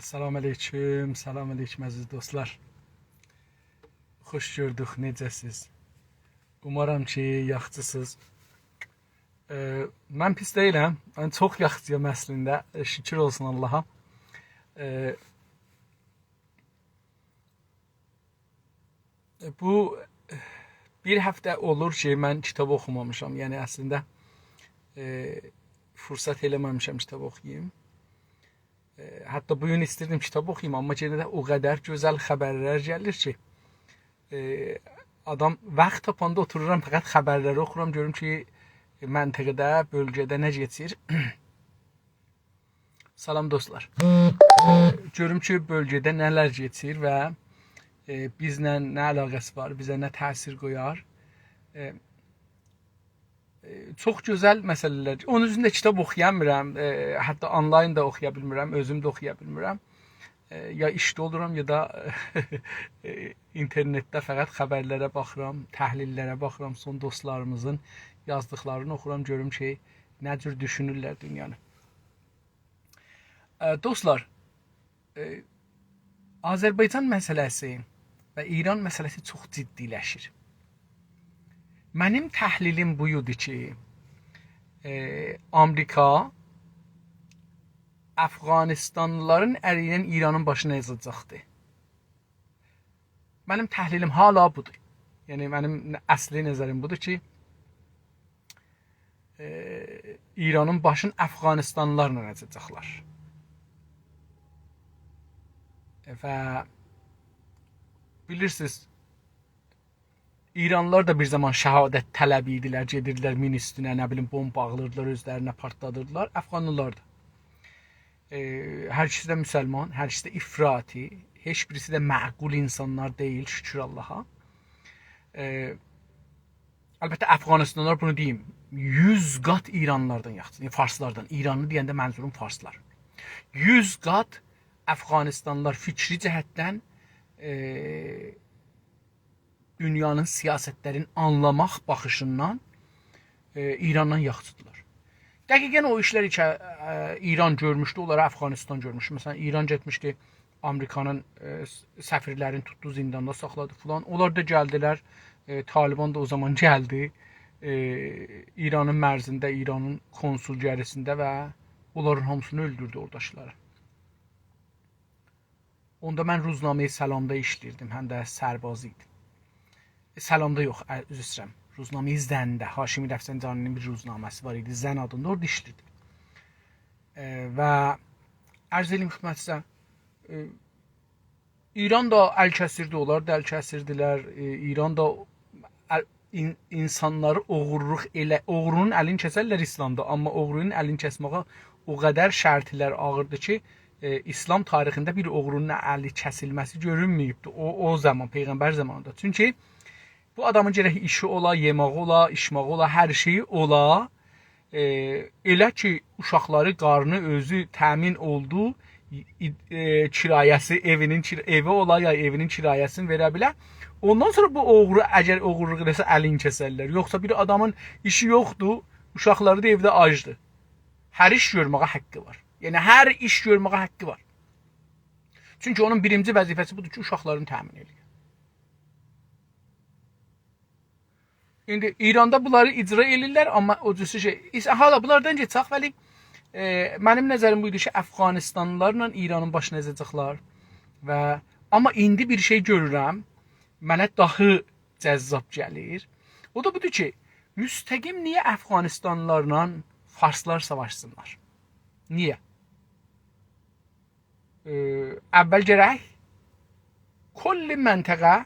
Salam aleyküm, salam aleyküm əziz dostlar. Xoş gördük, necəsiz? Umarım ki, yaxşısınız. Mən pis deyiləm, mən çox yaxşıyam əslində, şükür olsun Allaha. Bu bir həftə olur ki, mən kitab oxumamışam. Yəni əslində fürsət eləməmişəm kitab oxuyayım. Hatta bugün istedim kitap okuyayım ama gene de o kadar güzel haberler gelir ki adam vaxt tapanda otururam faqat xəbərləri oxuram, görüm ki məntəqədə, bölgədə nə keçir. Salam dostlar. Görüm ki bölgədə nələr keçir və bizlə nə əlaqəsi var, bizə nə təsir qoyar. Çox gözəl məsələlər. Onun üzerində kitab oxuyamıram. Hətta onlayn da oxuya bilmirəm, özüm də oxuya bilmirəm. Ya işdə oluram ya da internetdə fəqət xəbərlərə baxıram, təhlillərə baxıram, son dostlarımızın yazdıqlarını oxuram, görüm ki, nə cür düşünürlər dünyanı. Dostlar, Azərbaycan məsələsi və İran məsələsi çox ciddiləşir. Mənim təhlilim buydu ki, Amerika Əfqanistanlıların əliylə İranın başına yazacaqdı. Mənim təhlilim hala budur. Yəni mənim əsli nəzərim budur ki, İranın başını Əfqanistanlılarla yazacaqlar. Və bilirsiniz, İranlılar da bir zaman şəhadət tələbi idilər, gedirdilər min üstünə, nə bilim, bomba ağlırdılar, özlərinə partladırdılar. Əfqanlılar da. Hər ikisi də müsəlman, hər ikisi də ifrati, heç birisi də məqul insanlar deyil, şükür Allaha. Əlbəttə, Əfqanistanlar bunu deyim, 100 qat İranlılardan yaxşıdır, farslardan. İranlı deyəndə mənzurum farslar. 100 qat Əfqanistanlılar fikri cəhətdən dünyanın siyasətlərini anlamaq baxışından İrandan yaxşıdırlar. Dəqiqən o işləri ki, İran görmüşdü, onları Əfqanistan görmüşdü. Məsələn, İran getmişdi, Amerikanın səfirlərini tutdu, zindanda saxladı filan. Onlar da gəldilər, Taliban da o zaman gəldi İranın mərzində, İranın konsul gərisində və onların hamısını öldürdü oradakıları. Onda mən Ruznameyi Səlamda işləyirdim, həm də sərbazı idim. Səlamda yox, üzr istəyirəm. Ruznameyi Zəndə, Haşimi Rəfsəncaninin bir ruznaməsi var idi. Zən adında orada işləyirdim. Və ərz edeyim xidmətinizə, İran da əl kəsirdi, onlar da əl kəsirdilər. İran da insanları oğrunun əlini kəsərlər İslamda, amma oğrunun əlini kəsməyə o qədər şərtlər ağırdı ki, İslam tarixində bir oğrunun əli kəsilməsi görünməyibdi o zaman, Peyğəmbər zamanında. Çünki bu adamın gərək işi ola, yeməği ola, içməği ola, hər şeyi ola. Elə ki, uşaqları, qarnı özü təmin oldu, kirayəsi, evi ola ya evinin kirayəsini verə bilər. Ondan sonra bu oğru, əgər oğurluq eləsə əlini kəsərlər. Yoxsa bir adamın işi yoxdur, uşaqları da evdə acdır. Hər iş görməyə haqqı var. Yəni, hər iş görməyə haqqı var. Çünki onun birinci vəzifəsi budur ki, uşaqlarını təmin edir. İndi İranda bunları icra edirlər, amma o cüsü şey, hala bunlardan geçək, vəli mənim nəzərim buydu ki, Əfqanistanlılarla İranın başına yazacaqlar. Amma indi bir şey görürəm, mənə daha cəzzab gəlir. O da budur ki, müstəqim niyə Əfqanistanlılarla farslar savaşsınlar? Niyə? Əvvəl gərək kolli məntəqə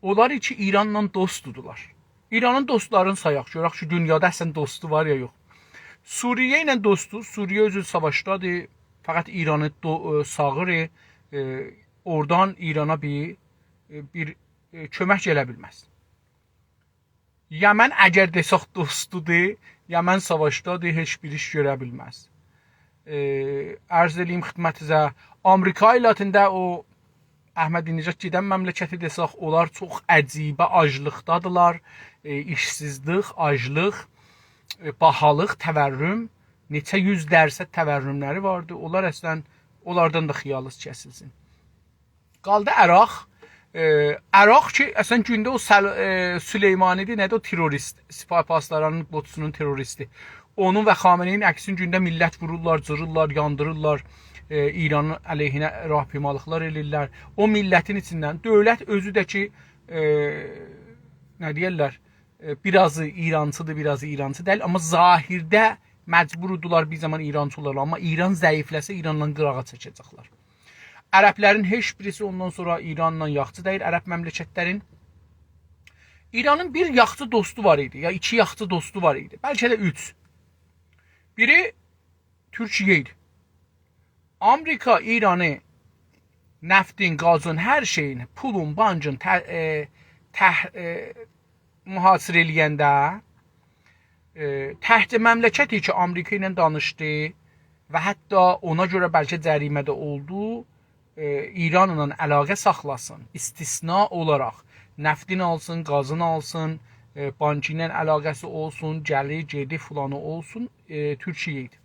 onlar ki, İranla dostdular. İranın dostlarını sayaq, görək ki, dünyada əsən dostu var ya yox. Suriyə ilə dostdur, Suriyə özü savaşdadır, fəqət İranı sağır, oradan İrana bir kömək gələ bilməz. Yəmən əgər desək dostudur, Yəmən savaşdadır, heç bir iş görə bilməz. Ərz edeyim xidmətinizə, Amerika ilətində o Əhmədinəcad gedən məmləkəti desək, onlar çox əcibə aclıqdadılar, işsizlik, aclıq, bahalıq, təvərrüm, neçə 100% təvərrümləri vardı. Onlar əslən onlardan da xiyalınız kəsilsin. Qaldı Əraq. Əraq ki, əslən gündə o Süleymanidir, nədir o terrorist, Sipah Pasdaranın botusunun terroristi. Onun və Xameneyin əksin gündə millət vururlar, cırırlar, yandırırlar. İranın əleyhinə rahimalıqlar elirlər. O millətin içindən dövlət özü də ki nə deyirlər, birazı İrancıdır, birazı İrancı deyil, amma zahirdə məcburdular bir zaman İrancı olarlar, amma İran zəifləsə İrandan qırağa çəkəcəklər. Ərəblərin heç birisi ondan sonra İranla yaxçı deyil, ərəb məmləkətlərin. İranın bir yaxçı dostu var idi, ya iki yaxçı dostu var idi, bəlkə də üç. Biri Türkiyə idi. Amerika İranı neftin, qazın, hər şeyin, pulun, bancın mühasir eləyəndə təhdid məmləkəti ki, Amerika ilə danışdı və hətta ona görə bəlkə cərimədə oldu, İranla əlaqə saxlasın, istisna olaraq neftin alsın, qazın alsın, bankı ilə əlaqəsi olsun, gəli, gedi filanı olsun, Türkiyə idi.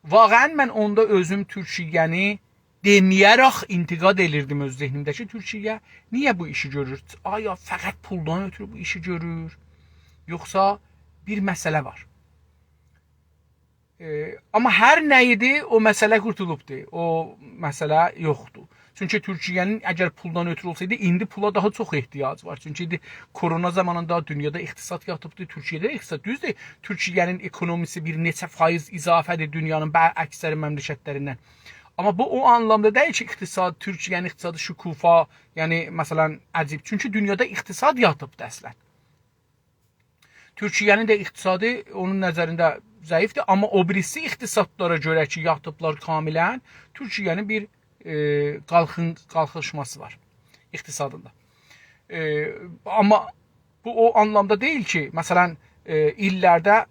Vaqəən mən onda özüm Türkiyəni deməyərək intiqad elirdim öz zehnimdəki. Türkiyə niyə bu işi görür? Aya fəqət puldan ötürü bu işi görür? Yoxsa bir məsələ var. Amma hər nə idi, o məsələ qurtulubdu. O məsələ yoxdur. Çünki Türkiyənin əgər puldan ötürü olsaydı, indi pula daha çox ehtiyacı var. Çünki indi korona zamanında dünyada iqtisad yatıbdı, Türkiyədə iqtisad düzdür. Türkiyənin ekonomisi bir neçə faiz izafədir dünyanın əksəri məmləkətlərindən. Amma bu o anlamda deyil ki, iqtisad, Türkiyənin iqtisadı şükufa, yəni məsələn əcib. Çünki dünyada iqtisad yatıbdı əslən. Türkiyənin də iqtisadı onun nəzərində zəifdir, amma o birisi iqtisadlara görə ki, yatıblar kamilən, Türkiyənin bir qalxışması var iqtisadında. Amma bu o anlamda deyil ki, məsələn illərdə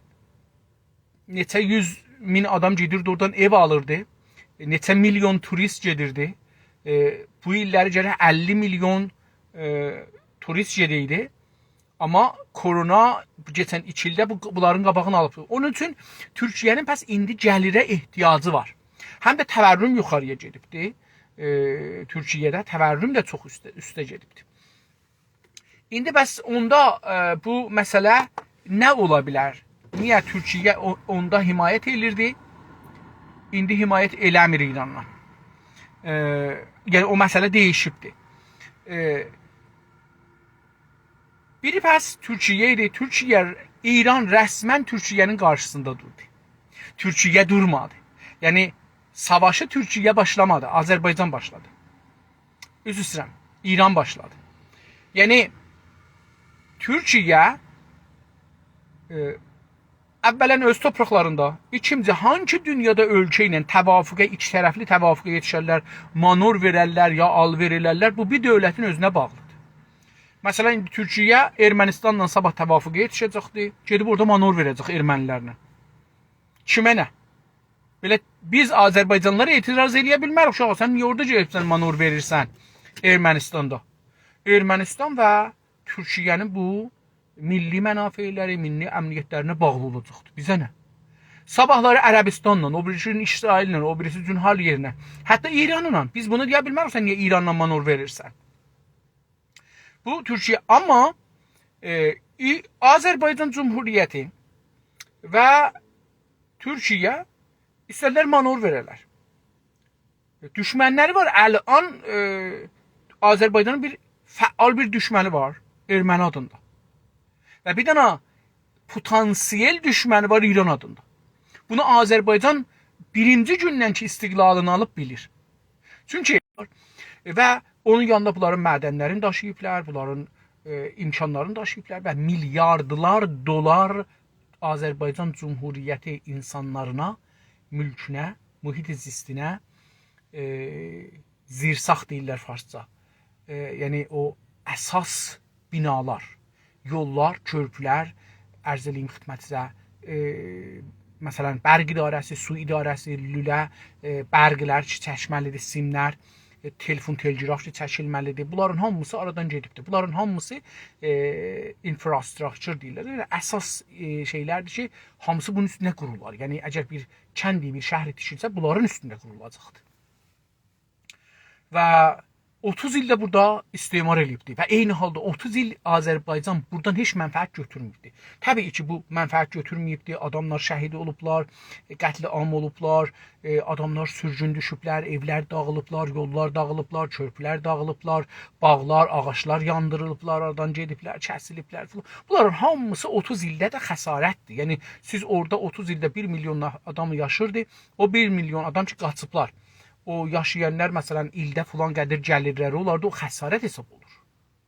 neçə 100.000 adam gedirdi oradan ev alırdı, neçə milyon turist gedirdi. Bu illəri görə 50 milyon turist gediydi. Amma korona geçən 2 ildə bunların qabağını alıb. Onun üçün Türkiyənin pəs indi gəlirə ehtiyacı var. Həm də təvərrüm yuxarıya gedibdi. Türkiyədə təvərrüm də çox üstə gedibdi. İndi bəs onda bu məsələ nə ola bilər? Niyə Türkiyə onda himayət elirdi? İndi himayət eləmir İrandan. Yəni o məsələ dəyişibdi. Biri pəs Türkiyə idi. İran rəsmən Türkiyənin qarşısında durdu. Türkiyə durmadı. Yəni savaşı Türkiyə başlamadı, Azərbaycan başladı. Üzr istəyirəm, İran başladı. Yəni Türkiyə əvvələn öz torpaqlarında, ikinci hangi dünyada ölkə ilə təvafuqa, iki tərəfli təvafuqa yetişərlər, manor verərlər ya al verirlər, bu bir dövlətin özünə bağlıdır. Məsələn, Türkiyə Ermənistanla sabah təvafuqa yetişəcəkdir, gedib orada manor verəcək ermənilərlə. Kimə nə? Belə biz Azərbaycanlılara etiraz eləyə bilmərik. Uşaq, sən niyə orada gəlibsən manor verirsən Ermənistanda? Ermənistan və Türkiyənin bu milli mənafeləri, milli əmniyyətlərinə bağlı olacaqdır. Bizə nə? Sabahları Ərəbistanla, o birisi İsraillə, o birisi Cünhal yerinə, hətta İranla. Biz bunu deyə bilmərik, sən niyə İranla manor verirsən? Bu Türkiyə, amma Azərbaycan Cumhuriyyəti və Türkiyə istədilər manor verərlər. Düşmənləri var. Əlan Azərbaycanın bir fəal bir düşməni var. Erməni adında. Və bir dənə potansiyel düşməni var İran adında. Bunu Azərbaycan birinci gündən ki istiqlalını alıb bilir. Çünki və onun yanında bunların mədənlərini daşıyıblar, bunların imkanlarını daşıyıblar və milyardlar dolar Azərbaycan Cumhuriyyəti insanlarına, mülkünə, mühit zistinə zirsaq deyirlər farsça. Yəni o əsas binalar, yollar, körpülər, ərz eləyim xidmətinizə, məsələn, bərq idarəsi, su idarəsi, lülə, bərqlər, çəşməlidir, simlər, telefon telgraf çəkilməlidir. Bunların hamısı aradan gedibdir. Bunların hamısı infrastruktur deyirlər. Yəni əsas şeylərdir ki, hamısı bunun üstünə qurular. Yəni əgər bir kənd, bir şəhər tikilsə, bunların üstündə qurulacaqdır. Və 30 ildə burada istismar edilibdi və eyni halda 30 il Azərbaycan buradan heç mənfəət götürmürdü. Təbii ki, bu mənfəət götürməyibdi. Adamlar şəhid olublar, qətl am olublar, adamlar sürgün düşüblər, evlər dağılıblar, yollar dağılıblar, körpülər dağılıblar, bağlar, ağaçlar yandırılıblar, aradan gediblər, kəsiliblər falan. Bunların hamısı 30 ildə də xəsarətdir. Yəni siz orada 30 ildə 1 milyon adam yaşırdı. O 1 milyon adam ki qaçıblar. O yaşayanlar məsələn ildə falan qədər gəlirləri olardı, o xəsarət hesab olur.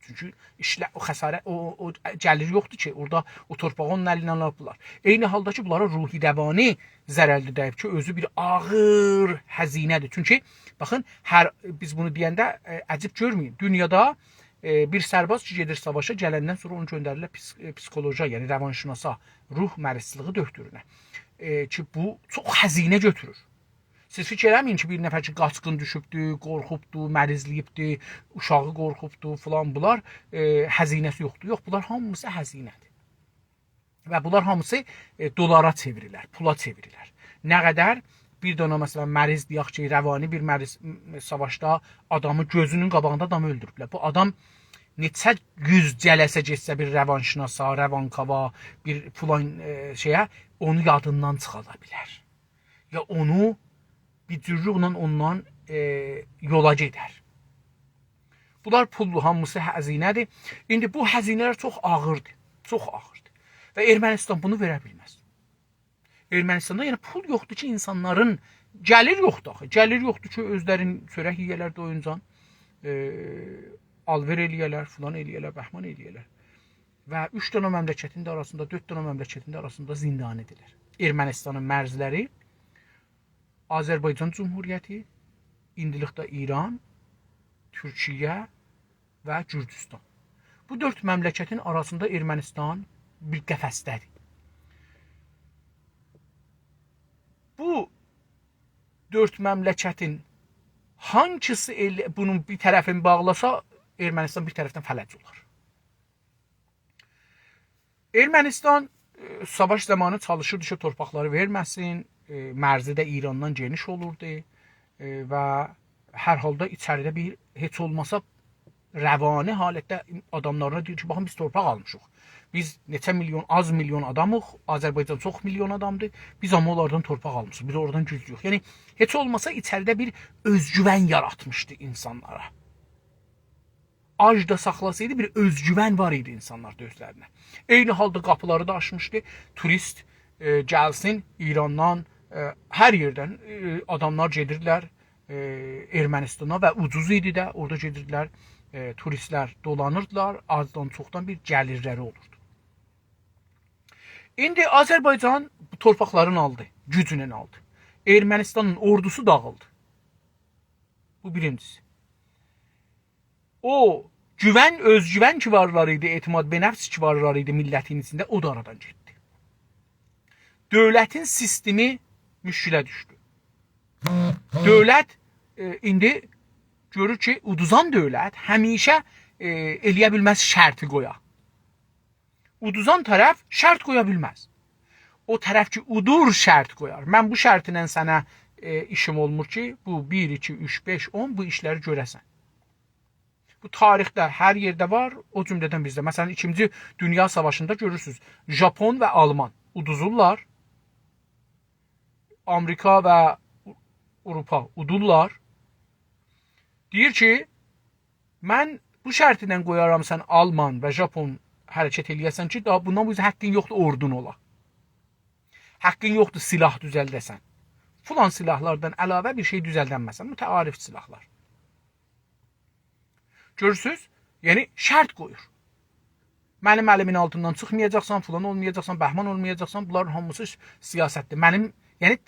Çünki işlə o xəsarət o gəlir yoxdur ki, orada o torpağı onun əlindən alırlar. Eyni halda ki, bunlara ruhi rəvani zərərli dəyib ki, özü bir ağır həzinədir. Çünki baxın, biz bunu deyəndə əcib görməyin. Dünyada bir sərbaz ki gedir savaşa, gələndən sonra onu göndərirlər psixoloja, yəni rəvanşünasa, ruh mərisliği döktürünə. Ki bu çox həzinə götürür. Siz fikir eləməyin ki, bir nəfər ki qaçqın düşübdü, qorxubdu, mərizliyibdi, uşağı qorxubdu falan, bunlar həzinəsi yoxdur. Yox, bunlar hamısı həzinədir. Və bunlar hamısı dolara çevirilər, pula çevirilər. Nə qədər bir dənə məsələn məriz deyək ki, rəvani bir məriz savaşda adamı gözünün qabağında adamı öldürüblər. Bu adam neçə 100 cələsə getsə bir rəvanşinasa, rəvankava, bir pulan şeyə onu yadından çıxada bilər. Ya onu bir cürrüqlə ondan yola gedər. Bunlar pullu, hamısı həzinədir. İndi bu həzinələr çox ağırdır. Çox ağırdır. Və Ermənistan bunu verə bilməz. Ermənistanda yəni pul yoxdur ki, insanların gəlir yoxdur axı. Gəlir yoxdur ki, özlərin çörək yeyələr doyuncan, alver eləyələr, filan eləyələr, bəhman eləyələr. Və 3 dənə məmləkətin də arasında, 4 dənə məmləkətin də arasında zindan edilir. Ermənistanın mərzləri Azərbaycan Cumhuriyyəti, indilikdə İran, Türkiyə və Gürcüstan. Bu 4 məmləkətin arasında Ermənistan bir qəfəsdədir. Bu 4 məmləkətin hangisi bunun bir tərəfini bağlasa, Ermənistan bir tərəfdən fələc olar. Ermənistan savaş zamanı çalışırdı ki, torpaqları verməsin, mərzi də İrandan geniş olurdu və hər halda içəridə bir heç olmasa rəvani halətdə adamlarına deyir ki, baxın biz torpaq almışıq. Biz neçə milyon, az milyon adamıq, Azərbaycan çox milyon adamdır, biz amma onlardan torpaq almışıq, biz oradan güclüyük. Yəni heç olmasa içəridə bir özgüvən yaratmışdı insanlara. Ac da saxlasaydı bir özgüvən var idi insanlarda özlərinə. Eyni halda qapıları da açmışdı, turist gəlsin İrandan, hər yerdən adamlar gedirdilər Ermənistana və ucuz idi də, orada gedirdilər, turistlər dolanırdılar, azdan çoxdan bir gəlirləri olurdu. İndi Azərbaycan bu torpaqlarını aldı, gücünü aldı. Ermənistanın ordusu dağıldı. Bu birincisi. O güvən, özgüvən ki varlar idi, etimad benəfs ki varlar idi millətin içində, o da aradan getdi. Dövlətin sistemi müşkilə düşdü. Dövlət indi görür ki, uduzan dövlət həmişə eləyə bilməz şərti qoya. Uduzan tərəf şərt qoya bilməz. O tərəf ki, udur şərt qoyar. Mən bu şərtinlə sənə işim olmur ki, bu 1, 2, 3, 5, 10 bu işləri görəsən. Bu tarixdə hər yerdə var, o cümlədən bizdə. Məsələn, 2-ci Dünya Savaşında görürsünüz, Japon və Alman uduzurlar. Amerika və Avropa udurlar. Deyir ki, mən bu şərtindən qoyaram sən Alman və Japon hərəkət eləyəsən ki, daha bundan bu yüzden haqqın yoxdur ordun ola. Haqqın yoxdur silah düzəldəsən. Filan silahlardan əlavə bir şey düzəldənməsən. Mütəarif silahlar. Görürsünüz? Yəni şərt qoyur. Mənim əlimin altından çıxmayacaqsan, filan olmayacaqsan, bəhman olmayacaqsan. Bunların hamısı siyasətdir. Mənim, yəni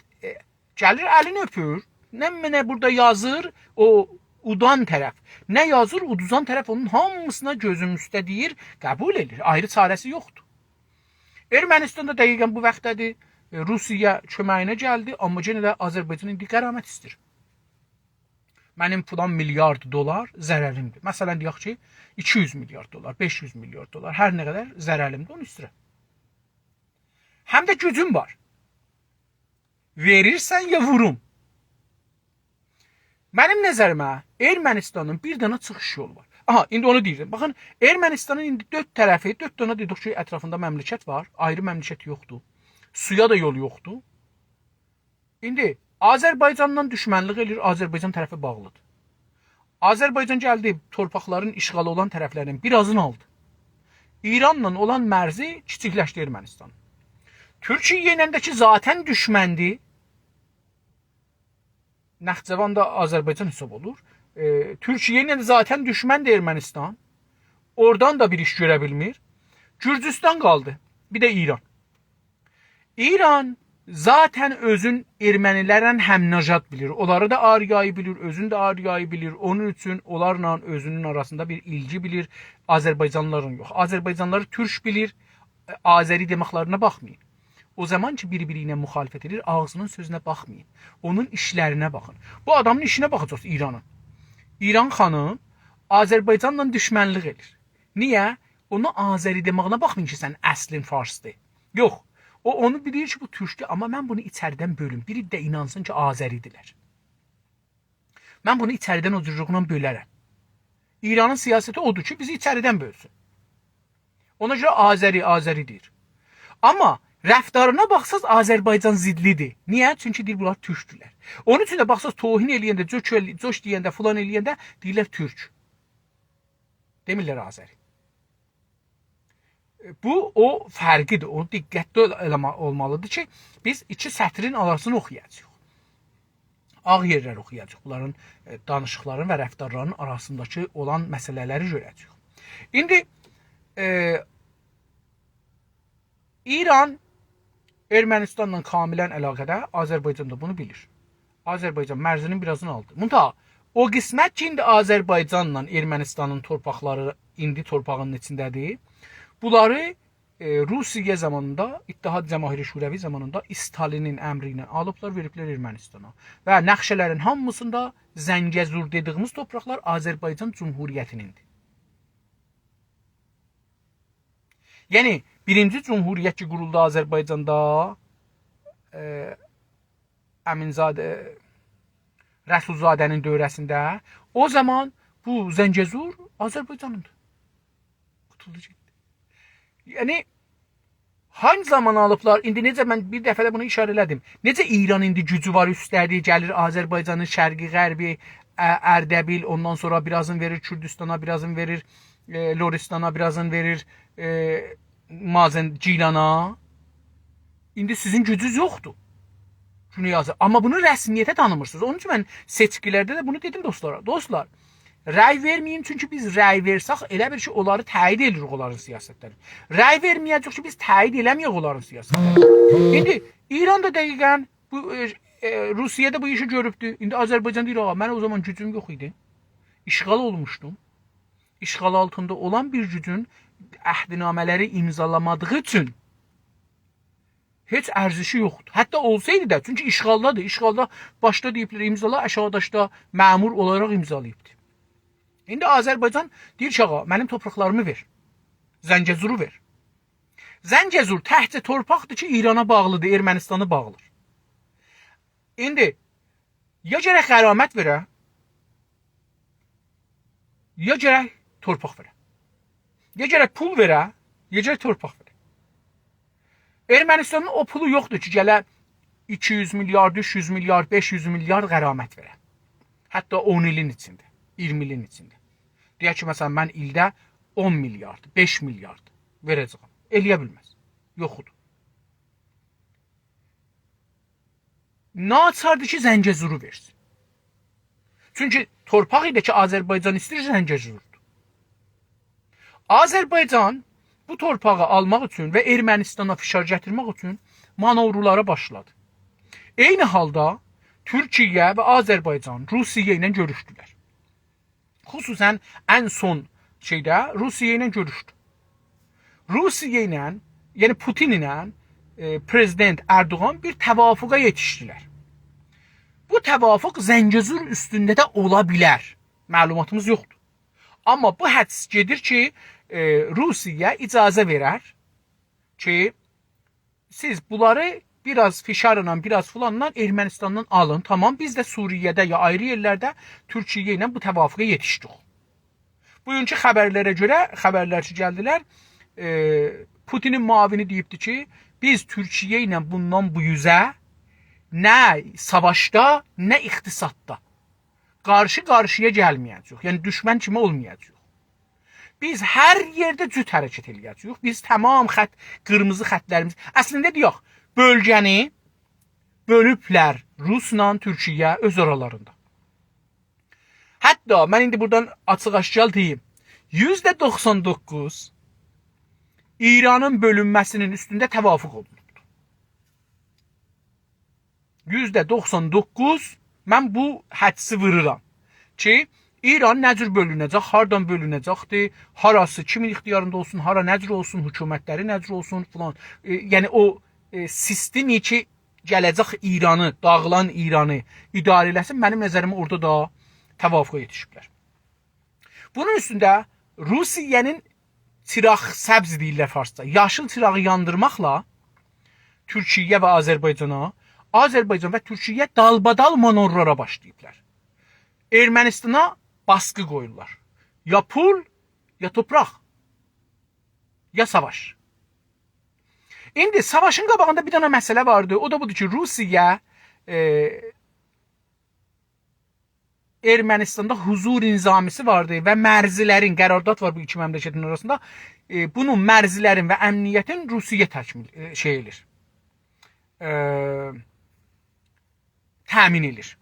gəlir əlini öpür. Nə burada yazır o udan tərəf. Nə yazır uduzan tərəf onun hamısına gözüm üstə deyir, qəbul edir. Ayrı çarəsi yoxdur. Ermənistan da dəqiqən bu vaxtdadır. Rusiya köməyinə gəldi, amma yenə də Azərbaycan indi qəramət istəyir. Mənim filan milyard dolar zərərimdir. Məsələn deyək ki, 200 milyard dolar, 500 milyard dolar, hər nə qədər zərərimdir onu istirəm. Həm də gücüm var. Verirsən ya vurum. Mənim nəzərimə Ermənistanın bir dənə çıxış yolu var. Aha, indi onu deyirdim. Baxın, Ermənistanın indi 4 tərəfi, 4 dənə dedik ki, ətrafında məmləkət var. Ayrı məmləkət yoxdur. Suya da yol yoxdur. İndi Azərbaycandan düşmənlik eləyir, Azərbaycan tərəfi bağlıdır. Azərbaycan gəldi, torpaqların işğalı olan tərəflərin birazını aldı. İranla olan mərzi kiçikləşdi Ermənistan. Türkiyə ilə də ki, zaten düşməndi. Naxçıvan da Azərbaycan hesab olur. Türkiyə ilə də zaten düşməndi Ermənistan. Oradan da bir iş görə bilmir. Gürcüstan qaldı. Bir də İran. İran zaten özün ermənilərlə həmnajat bilir. Onları da Aryayı bilir, özün də Aryayı bilir. Onun üçün onlarla özünün arasında bir ilgi bilir. Azərbaycanlıların yox. Azərbaycanlıları Türk bilir. Azəri deməklərinə baxmayın. O zaman ki bir-biri ilə müxalifət edir, ağzının sözünə baxmayın. Onun işlərinə baxın. Bu adamın işinə baxacaqsınız İranın. İran xanım Azərbaycanla düşmənlik edir. Niyə? Onu Azəri deməyinə baxmayın ki, sən əslin farsdır. Yox. O onu bilir ki, bu Türkdür, amma mən bunu içəridən bölüm. Biri də inansın ki, Azəridirlər. Mən bunu içəridən o cürcüqlə bölərəm. İranın siyasəti odur ki, bizi içəridən bölsün. Ona görə Azəri deyir. Amma rəftarına baxsaz Azərbaycan zidlidir. Niyə? Çünki deyir, bunlar Türkdürlər. Onun üçün də baxsaz tohin eləyəndə, coş deyəndə, filan eləyəndə deyirlər Türk. Demirlər Azəri. Bu o fərqidir. O diqqətli olmalıdır ki, biz iki sətrin arasını oxuyacağıq. Ağ yerlər oxuyacağıq. Bunların danışıqların və rəftarların arasındakı olan məsələləri görəcəyik. İndi İran Ermənistanla kamilən əlaqədə, Azərbaycan da bunu bilir. Azərbaycan mərzinin birazını aldı. Muntaha, o qismət ki, indi Azərbaycanla Ermənistanın torpaqları indi torpağının içindədir. Bunları Rusiya zamanında, İttihad Cəmahiri Şurəvi zamanında Stalinin əmri ilə alıblar, veriblər Ermənistana. Və nəqşələrin hamısında Zəngəzur dediyimiz torpaqlar Azərbaycan Cumhuriyyətinindir. Yəni, birinci Cumhuriyyət ki quruldu Azərbaycanda, Əminzadə, Rəsulzadənin dövrəsində, o zaman bu Zəngəzur Azərbaycanındır. Qutuldu getdi. Yəni, hangi zaman alıblar? İndi necə mən bir dəfə də bunu işarə elədim. Necə İran indi gücü var üstlədi, gəlir Azərbaycanın şərqi, qərbi, Ərdəbil, ondan sonra birazını verir Kürdistana, birazını verir Loristana, birazını verir Mazen Cilana. İndi sizin gücünüz yoxdur. Şunu yazır. Amma bunu rəsmiyyətə tanımırsınız. Onun üçün mən seçkilərdə də bunu dedim dostlara. Dostlar, rəy verməyin, çünki biz rəy versək, elə bir ki, onları təyid edirik onların siyasətləri. Rəy verməyəcək ki, biz təyid eləməyək onların siyasətləri. İndi İran da dəqiqən, Rusiyada bu işi görübdü. İndi Azərbaycan deyir, mən o zaman gücüm yox idi. İşğal olmuşdum. İşğal altında olan bir gücün əhdinamələri imzalamadığı üçün heç ərzişi yoxdur. Hətta olsaydı da, çünki işğaldadır. İşğalda başda deyiblər imzala, aşağıdaşda məmur olaraq imzalayıbdır. İndi Azərbaycan deyir ki, ağa, mənim torpaqlarımı ver. Zəngəzuru ver. Zəngəzur təhcə torpaqdır ki, İrana bağlıdır, Ermənistanı bağlıdır. İndi, ya gərək qəramət verə, ya gərək torpaq verə. Ya gərək pul verə, ya gərək torpaq verə. Ermənistanın o pulu yoxdur ki, gələ 200 milyard, 300 milyard, 500 milyard qəramət verə. Hətta 10 ilin içində, 20 ilin içində. Deyək ki, məsələn, mən ildə 10 milyard, 5 milyard verəcəm. Eləyə bilməz. Yoxudur. Naçardır ki, Zəngəzuru versin. Çünki torpaq idi ki, Azərbaycan istəyir Zəngəzurdur. Azərbaycan bu torpağı almaq üçün və Ermənistana fişar gətirmək üçün manovrulara başladı. Eyni halda Türkiyə və Azərbaycan Rusiya ilə görüşdülər. Xüsusən ən son şeydə Rusiya ilə görüşdü. Rusiya ilə, yəni Putin ilə prezident Erdoğan bir təvafuqa yetişdilər. Bu təvafuq Zəngəzur üstündə də ola bilər. Məlumatımız yoxdur. Amma bu hədis gedir ki, Rusiya icazə verər ki, siz bunları biraz fişarla, biraz falanla Ermənistandan alın. Tamam, biz də Suriyədə ya ayrı yerlərdə Türkiyə ilə bu təvafuqa yetişdik. Bugünkü xəbərlərə görə, xəbərlərçi gəldilər, Putinin muavini deyibdi ki, biz Türkiyə ilə bundan bu yüzə nə savaşda, nə iqtisadda qarşı-qarşıya gəlməyəcəyik. Yəni düşmən kimi olmayacağıq. Biz hər yerdə cüt hərəkət eləyəcəyik. Biz tamam xətt, qırmızı xəttlərimiz. Əslində deyək, bölgəni bölüblər Rusla Türkiyə öz aralarında. Hətta mən indi buradan açıq-aşkar deyim. %99 İranın bölünməsinin üstündə təvafuq olunubdur. %99 mən bu hədsi vırıram ki, İran nə cür bölünəcək, hardan bölünəcəkdir, harası kimin ixtiyarında olsun, hara nə cür olsun, hökumətləri nə cür olsun filan. Yəni o sistemi ki, gələcək İranı, dağılan İranı idarə eləsin, mənim nəzərimə orada da təvafuqa yetişiblər. Bunun üstündə Rusiyanın çıraq səbz deyirlər farsça, yaşıl çırağı yandırmaqla Türkiyə və Azərbaycana, Azərbaycan və Türkiyə dalbadal manorlara başlayıblar. Ermənistana baskı qoyurlar. Ya pul, ya topraq, ya savaş. İndi savaşın qabağında bir dənə məsələ vardı. O da budur ki, Rusiya Ermənistanda huzur nizamisi vardı və mərzilərin, qərardat var bu iki məmləkətin arasında. Bunun mərzilərin və əmniyyətin Rusiya təkmil edir. Təmin edir.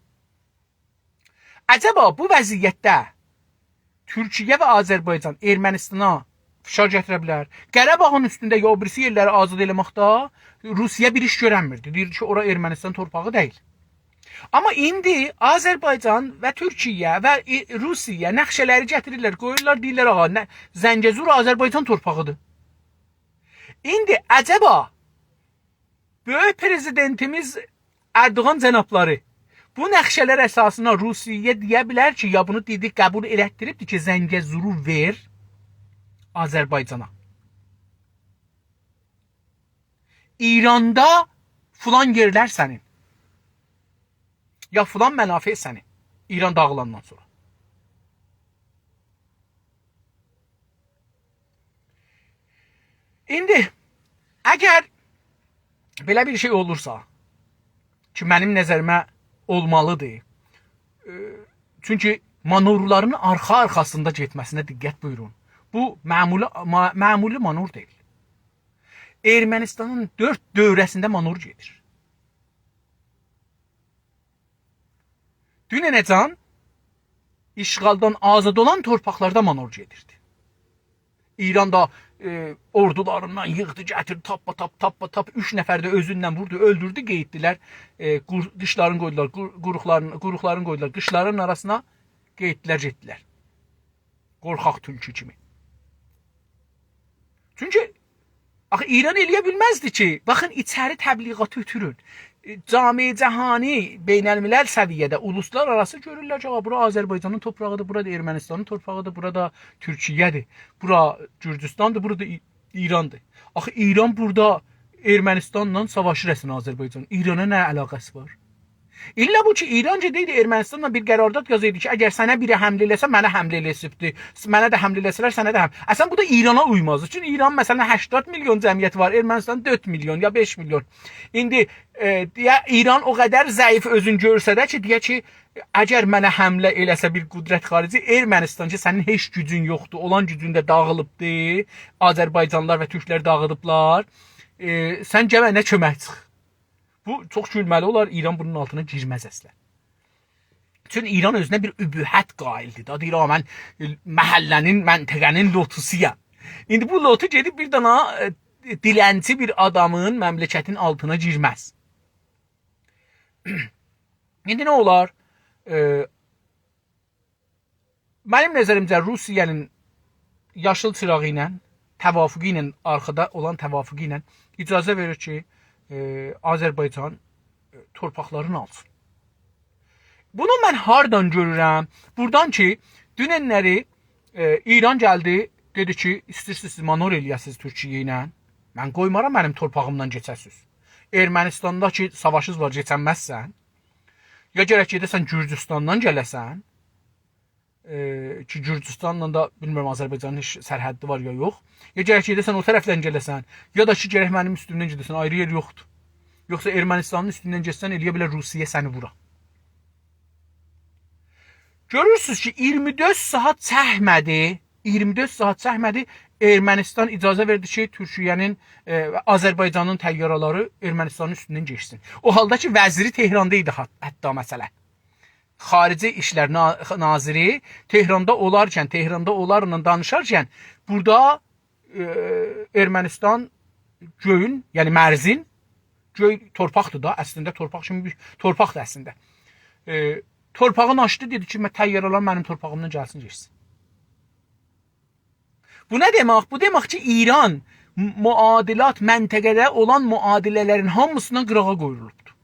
Əcəba bu vəziyyətdə Türkiyə və Azərbaycan Ermənistana fişar gətirə bilər. Qarabağın üstündə ya o birisi yerləri azad eləməkdə Rusiya bir iş görənmirdi. Deyir ki, ora Ermənistan torpağı deyil. Amma indi Azərbaycan və Türkiyə və Rusiya nəxşələri gətirirlər, qoyurlar, deyirlər, ağa, Zəngəzur Azərbaycan torpağıdır. İndi əcəba böyük prezidentimiz Erdoğan cənabları bu nəxşələr əsasına Rusiya deyə bilər ki, ya bunu dedik, qəbul elətdiribdir ki, Zəngəzuru ver Azərbaycana. İranda filan yerlər sənin. Ya filan mənafe sənin. İran dağılandan sonra. İndi əgər belə bir şey olursa ki, mənim nəzərimə olmalıdır. Çünki manorların arxa-arxasında getməsinə diqqət buyurun. Bu məmuli manor deyil. Ermənistanın 4 dövrəsində manor gedir. Dünənəcən işğaldan azad olan torpaqlarda manor gedirdi. İran da ordularından yığdı, gətirdi, tappa 3 nəfər də özündən vurdu, öldürdü, qeyddilər. Qışların qoydular, quruqların qoydular, qışların arasına qeyddilər, getdilər. Qorxaq tülkü kimi. Çünki axı İran eləyə bilməzdi ki, baxın içəri təbliğatı ötürün. Cami cəhani beynəlmiləl səviyyədə uluslar arası görürlər ki, bura Azərbaycanın torpağıdır, burada Ermənistanın torpağıdır, burada Türkiyədir, bura Gürcüstandır, burada İrandır. Axı İran burada Ermənistanla savaşır əslində Azərbaycan. İrana nə əlaqəsi var? İlla bu ki, İran deyildi, Ermənistanla bir qərardat yazıydı ki, əgər sənə biri həmlə eləsə, mənə həmlə eləsibdir. Mənə də həmlə eləsələr, sənə də həmlə. Əslən, bu da İrana uymazdı. Çünki İran məsələn 80 milyon cəmiyyəti var, Ermənistan 4 milyon ya 5 milyon. İndi İran o qədər zəif özün görsə də ki, deyə ki, əgər mənə həmlə eləsə bir qüdrət xarici, Ermənistan ki, sənin heç gücün yoxdur, olan gücün də dağılıbdır, Azərbaycanlılar və Türklər dağılıblar, sən gəl mənə kömək çıx. Bu çox gülməli olar, İran bunun altına girməz əslən. Çünki İran özünə bir übühət qaildir da, deyir, mən məhəllənin, məntəqənin lotusuyam. İndi bu lotu gedib bir dana dilənçi bir adamın məmləkətin altına girməz. İndi nə olar? Mənim nəzərimcə Rusiyanın yaşıl çırağı ilə, təvafuqu ilə, arxada olan təvafuqu ilə icazə verir ki, Azərbaycan torpaqlarını alsın. Bunu mən hardan görürəm? Buradan ki, dünənləri İran gəldi, dedi ki, istəyirsiniz manor eləyəsiniz Türkiyə ilə. Mən qoymaram mənim torpağımdan keçəsiniz. Ermənistanda ki, savaşınız var, keçənməzsən. Ya gərək gedəsən Gürcüstandan gələsən. Ki Gürcüstanla da bilmirəm Azərbaycanın heç sərhəddi var ya yox. Ya gərək gedəsən o tərəfdən gələsən, ya da ki gərək mənim üstümdən gedəsən, ayrı yer yoxdur. Yoxsa Ermənistanın üstündən getsən eləyə bilər Rusiya səni vura. Görürsünüz ki 24 saat çəkmədi, 24 saat çəkmədi Ermənistan icazə verdi ki Türkiyənin Azərbaycanın təyyarələri Ermənistanın üstündən keçsin. O halda ki vəziri Tehranda idi hətta məsələ. Xarici İşlər Naziri Tehranda olarkən, Tehranda onlarla danışarkən burada Ermənistan göyün, yəni mərzin, göy torpaqdır da, əslində torpaq kimi bir torpaqdır əslində. Torpağını açdı, dedi ki, təyyarələr mənim torpağımdan gəlsin, geçsin. Bu nə demək? Bu demək ki, İran müadilat məntəqədə olan müadilələrin hamısından qırağa qoyulubdur.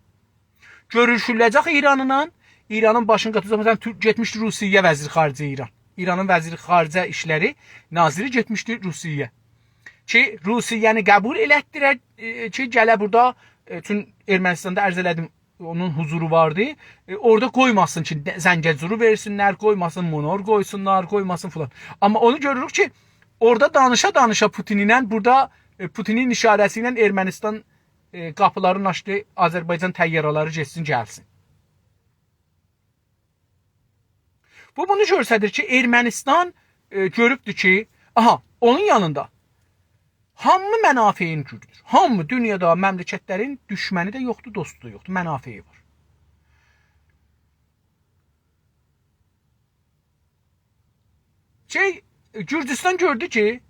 Görüşüləcək İranla, İranın başını qatacaq, məsələn, getmişdir Rusiya vəziri xarici İran. İranın vəziri xaricə işləri naziri getmişdir Rusiya. Ki, Rusiyanı qəbul elətdirər ki, gələ burada, çünki Ermənistanda ərz elədim, onun huzuru vardı. Orada qoymasın ki, Zəngəzuru versinlər, qoymasın Monor qoysunlar, qoymasın filan. Amma onu görürük ki, orada danışa-danışa Putin ilə, burada Putinin işarəsi ilə Ermənistan qapılarını açdı, Azərbaycan təyyarələri getsin, gəlsin. Bu bunu göstərir ki, Ermənistan görübdür ki, aha, onun yanında hamı mənafeyin gücüdür. Hamı dünyada məmləkətlərin düşməni də yoxdur, dostu da yoxdur, mənafeyi var. Gürcüstan gördü ki,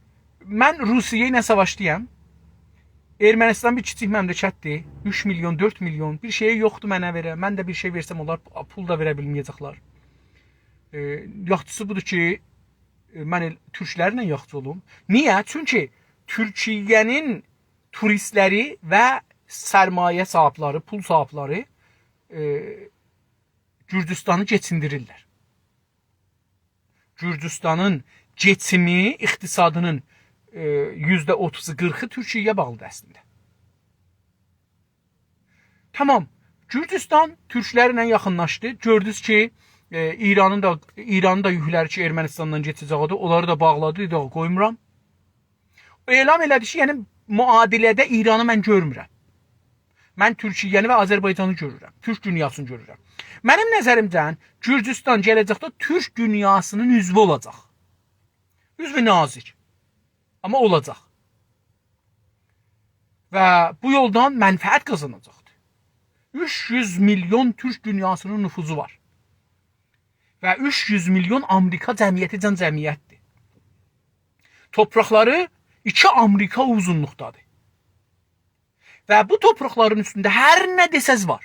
mən Rusiya ilə savaşdıyam. Ermənistan bir kiçik məmləkətdir. 3 milyon, 4 milyon bir şey yoxdur mənə verə. Mən də bir şey versəm onlar pul da verə bilməyəcəklər. Yaxçısı budur ki, mən türklərlə yaxçı olum. Niyə? Çünki Türkiyənin turistləri və sərmayə sahibləri, pul sahibləri Gürcüstanı geçindirirlər. Gürcüstanın geçimi, iqtisadının %30'u 40'ı Türkiyəyə bağlıdır əslində. Tamam, Gürcüstan türklərlə yaxınlaşdı. Gördünüz ki, İranın da yükləri ki Ermənistandan geçəcəqdir, onları da bağladı, da qoymuram. Elan elədi ki, yəni müadilədə İranı mən görmürəm. Mən Türkiyəni və Azərbaycanı görürəm. Türk dünyasını görürəm. Mənim nəzərimdən Gürcüstan gələcəkdə Türk dünyasının üzvü olacaq. Üzvü nazik. Amma olacaq. Və bu yoldan mənfəət qazanacaqdır. 300 milyon Türk dünyasının nüfuzu var. Və 300 milyon Amerika cəmiyyəti can cəmiyyətdir. Toprakları 2 Amerika uzunluqdadır. Və bu toprakların üstündə hər nə desəz var.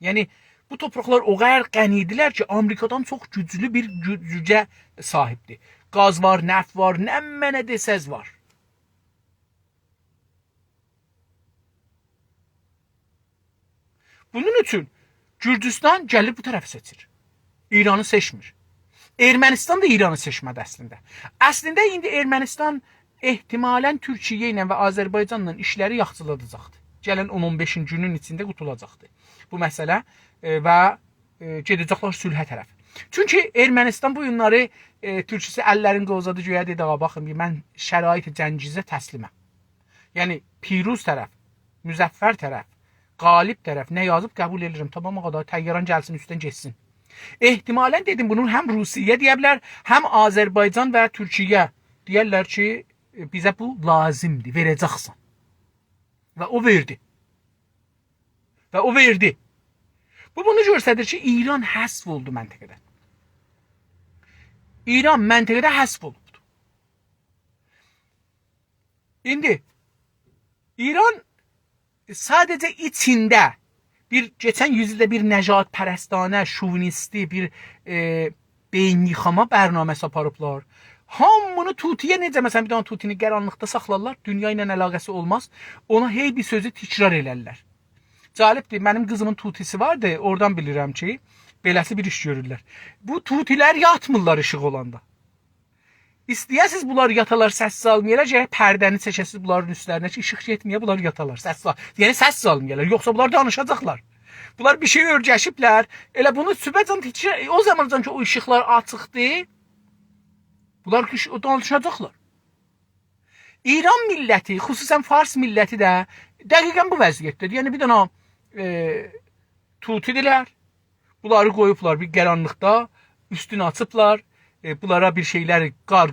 Yəni bu topraklar o qədər qənidilər ki, Amerikadan çox güclü bir gücə sahibdir. Qaz var, neft var, nə mənə desəz var. Bunun üçün Gürcüstan gəlib bu tərəfi seçir. İranı seçmir. Ermənistan da İranı seçmədi əslində. Əslində indi Ermənistan ehtimalən Türkiyə ilə və Azərbaycanla işləri yaxşıladacaqdır. Gələn 10-15 günün içində qutulacaqdır bu məsələ və gedəcəklər sülhə tərəf. Çünki Ermənistan bu günləri türkçüsü əllərin qozadı göyə dedi, baxın, mən şərait-i cəngizə təsliməm. Yəni piruz tərəf, müzəffər tərəf, qalib tərəf nə yazıb qəbul edirəm. Tamam o qədər təyyarən gəlsin, üstdən geçsin. Ehtimalən dedim bunun həm Rusiya deyə bilər, həm Azərbaycan və Türkiyə deyərlər ki, bizə bu lazımdır, verəcəksən. Və o verdi. Və o verdi. Bu bunu göstərir ki, İran həsf oldu məntəqədə. İran məntəqədə həsf olubdu. İndi İran sadəcə içində bir geçən yüzildə bir nəcat pərəstanə, şovinisti bir beyin yıxama bərnaməsi aparıblar. Hamını Tutiyə necə, məsələn bir dənə Tutini qaranlıqda saxlarlar, dünya ilə əlaqəsi olmaz. Ona hey bir sözü təkrar elərlər. Cəlibdir, mənim qızımın Tutisi vardı, oradan bilirəm ki, Beləsi bir iş görürlər. Bu tutilər yatmırlar işıq olanda. İstəyəsiz bunlar yatalar, səs salmayarlar, gərək pərdəni çəkəsiz bunların üstlərinə ki, işıq getməyə bunlar yatalar, səs sal. Yəni səs salmayarlar, yoxsa bunlar danışacaqlar. Bunlar bir şey örgəşiblər. Elə bunu sübəcən o zamancan ki o işıqlar açıqdır, bunlar danışacaqlar. İran milləti, xüsusən Fars milləti də dəqiqən bu vəziyyətdədir. Yəni bir dənə tutidirlər. Bunları qoyublar bir qaranlıqda, üstünü açıblar. Bunlara bir şeylər qar,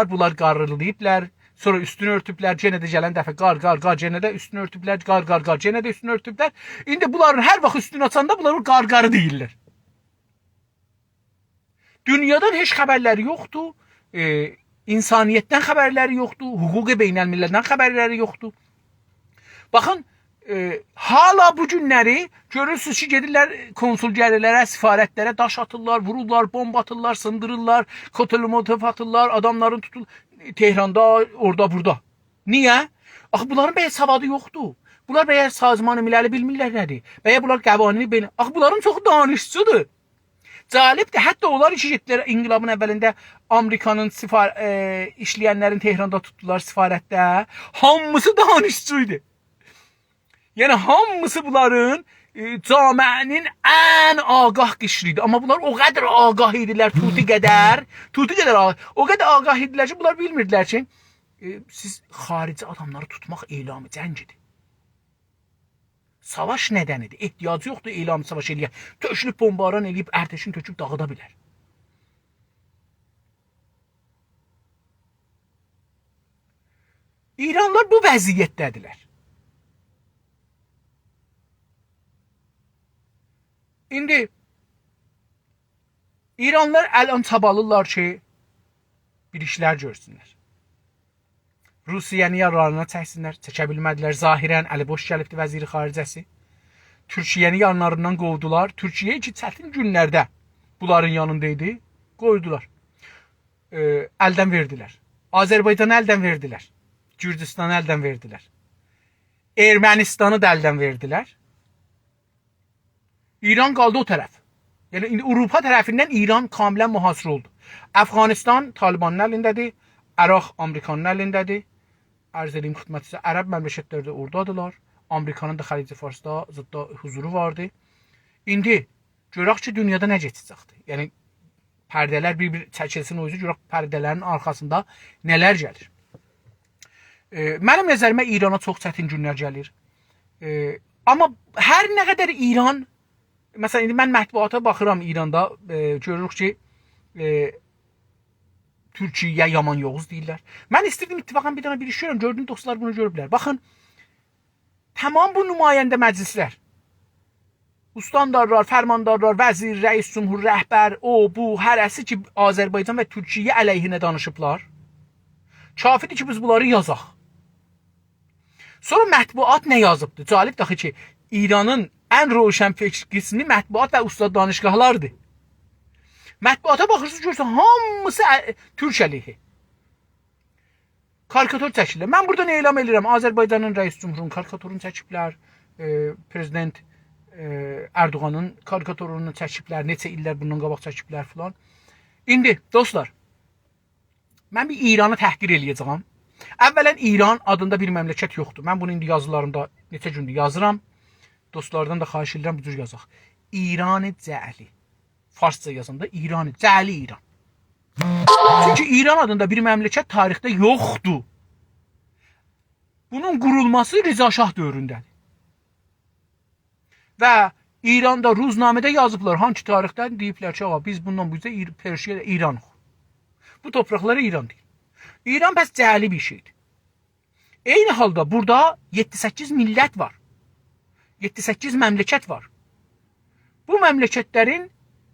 bunlar qarırlayıblar. Sonra üstünü örtüblər, yenə də gələn dəfə qar, yenə də üstünü örtüblər, qar, yenə də üstünü örtüblər. İndi bunların hər vaxt üstünü açanda bunlar qarı deyirlər. Dünyadan heç xəbərləri yoxdur, insaniyyətdən xəbərləri yoxdur, hüquqi beynəlmillədən xəbərləri yoxdur. Baxın, hala bu günləri görürsünüz ki, gedirlər konsulgərlərə, sifarətlərə daş atırlar, vururlar, bomba atırlar, sındırırlar, kotelomotov atırlar, adamların tutul Tehranda, orada, burada. Niyə? Axı, bunların bəyə savadı yoxdur. Bunlar bəyə sazman-ı milləli bilmirlər nədir. Bəyə bunlar qəvanini belə. Axı, bunların çoxu danışçıdır. Cəlibdir. Hətta onlar işi getdilər inqilabın əvvəlində Amerikanın işləyənlərin Tehranda tutdular sifarətdə. Hamısı danışçıydı. Yəni, hamısı bunların camiənin ən ağah qişriydi. Amma bunlar o qədər ağah idilər, tuti qədər ağah. O qədər ağah idilər ki, bunlar bilmirdilər ki, siz xarici adamları tutmaq elamı cəngidir. Savaş nədənidir? Ehtiyacı yoxdur elamı savaş eləyək. Töşlüb bombaran eləyib, ərtəşini töküb dağıda bilər. İranlar bu vəziyyətdədirlər. İndi İranlar ələn çabalırlar ki, bir işlər görsünlər. Rusiyanı yararına çəksinlər, çəkə bilmədilər. Zahirən əli boş gəlibdi vəziri xaricəsi. Türkiyəni yanlarından qovdular. Türkiyə ki, çətin günlərdə bunların yanındaydı, qoydular. Əldən verdilər. Azərbaycanı əldən verdilər. Gürcüstanı əldən verdilər. Ermənistanı da əldən verdilər. İran qaldı o tərəf. Yəni, indi Avropa tərəfindən İran kamilən mühasir oldu. Əfqanistan Talibanın əlindədir. Əraq Amerikanın əlindədir. Ərz edeyim xidmət sizə, ərəb məmləkətləri də oradadılar. Amerikanın da Xəlici Farsda zıdda huzuru vardı. İndi görək ki, dünyada nə keçəcəkdir. Yəni, pərdələr bir-bir çəkilsin o yüzü, görək pərdələrin arxasında nələr gəlir. Mənim nəzərimə İrana çox çətin günlər gəlir. Amma hər nə qədər İran, məsələn, indi mən mətbuata baxıram İranda, görürük ki, Türkiyə yaman yoğuz deyirlər. Mən istəyirdim ittifaqan bir dənə bir iş görürüm, gördüm dostlar bunu görüblər. Baxın, tamam bu nümayəndə məclislər, ustandarlar, fərmandarlar, vəzir, rəis, cümhur, rəhbər, o, bu, hərəsi ki, Azərbaycan və Türkiyə əleyhinə danışıblar. Kafidir ki, biz bunları yazaq. Sonra mətbuat nə yazıbdır? Cəlib daxı ki, İranın ən roşən fikir qismi mətbuat və ustad danışqahlardır. Mətbuata baxırsınız, görürsən, hamısı Türk əleyhi. Karikatür çəkirlər. Mən buradan elam edirəm. Azərbaycanın rəis cümhurunun karikatürünü çəkiblər. Prezident Erdoğanın karikatürünü çəkiblər. Neçə illər bundan qabaq çəkiblər filan. İndi, dostlar, mən bir İranı təhqir eləyəcəm. Əvvələn İran adında bir məmləkət yoxdur. Mən bunu indi yazılarımda neçə gündür yazıram. Dostlardan da xahiş edirəm bu cür yazaq. İran-ı Cəli. Farsça yazanda İran-ı Cəli İran. Çünki İran adında bir məmləkət tarixdə yoxdur. Bunun qurulması Rıza Şah dövründədir. Və İranda Ruznamədə yazıblar, hangi tarixdən deyiblər ki, biz bundan bu yüzdə Persiyada İranıq. Bu toprakları İran deyil. İran bəs cəhəli bir şeydir. Eyni halda burada 7-8 millət var. 7-8 məmləkət var. Bu məmləkətlərin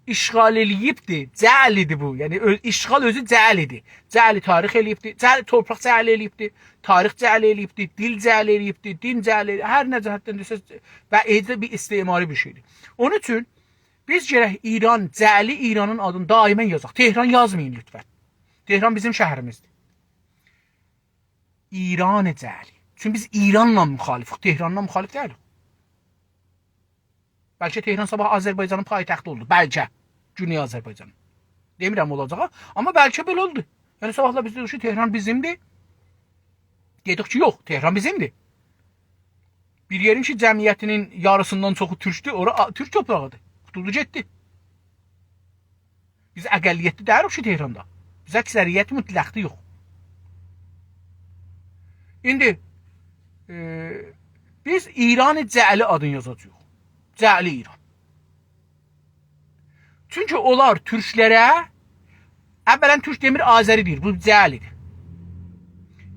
işğal eləyibdir, cəhəlidir bu. Yəni, işğal özü cəhəlidir. Cəhəli tarix eləyibdir, torpaq cəhəli eləyibdir, tarix cəhəli eləyibdir, dil cəhəli eləyibdir, din cəhəli eləyibdir, hər nə cəhətdən desəz və eydə bir istimari bir şeydir. Onun üçün biz gərək İran, cəhəli İranın adını daimən yazaq. Tehran yazmayın lütfən. Tehran bizim şəhərimizdir. İran-ı Cəhəli. Çünki biz İranla müxalifik, Tehranla müxalif deyilik. Bəlkə Tehran sabah Azərbaycanın paytaxtı oldu. Bəlkə. Güney Azərbaycan. Demirəm olacaq, amma bəlkə belə oldu. Yəni sabahla biz dedik ki, Tehran bizimdir. Dedik ki, yox, Tehran bizimdir. Bir yerin ki, cəmiyyətinin yarısından çoxu türkdür, ora türk toprağıdır. Qutuldu getdi. Biz əqəlliyyətli deyirik ki, Tehranda. Biz əksəriyyət mütləqdir yox. İndi biz İran-ı Cəli adını yazacağıq. Cəli İran. Çünki onlar türklərə əvvələn türk demir, Azəri deyir. Bu Cəlidir.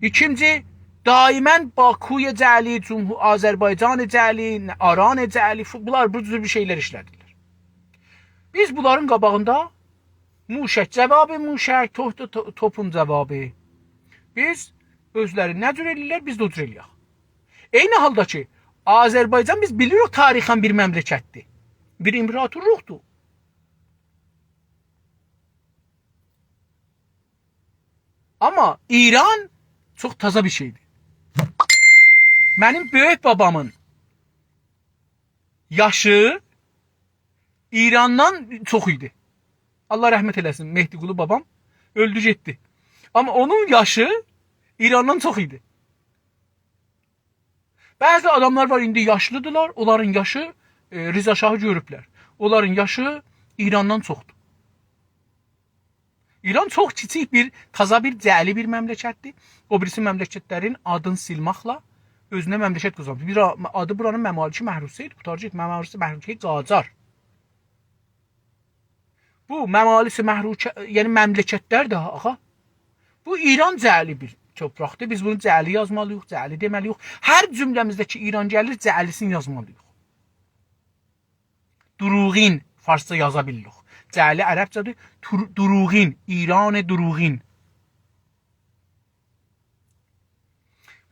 İkinci, daimən Bakuya Cəli, Azərbaycan Cəli, Aran Cəli, bunlar bu cür bir şeylər işlədirlər. Biz bunların qabağında muşək cavabı, muşək, topun cavabı. Biz özləri nə cür eləyirlər, biz də o cür eləyək. Eyni halda ki, Azərbaycan biz bilirik tarixən bir məmləkətdir. Bir imperatorluqdur. Amma İran çox taza bir şeydir. Mənim böyük babamın yaşı İrandan çox idi. Allah rəhmət eləsin, Mehdiqulu babam öldü getdi. Amma onun yaşı İrandan çox idi. Bəzi adamlar var indi yaşlıdırlar, onların yaşı Rıza Şahı görüblər. Onların yaşı İrandan çoxdur. İran çox kiçik bir, taza bir, cəli bir məmləkətdir. O birisi məmləkətlərin adını silməklə özünə məmləkət qazandı. Bir adı buranın Məmaliki Məhrusi idi. Qutarcı Məmalisi Məhruki Qacar. Bu Məmalisi Məhruki, yəni məmləkətlər də ağa. Bu İran cəli bir torpaqdır. Biz bunu cəli yazmalıyıq, cəli deməliyik. Hər cümləmizdəki İran gəlir, cəlisini yazmalıyıq. Duruğin farsça yaza bilirik. Cəli ərəbcədir. Duruğin, İran-ı Duruğin.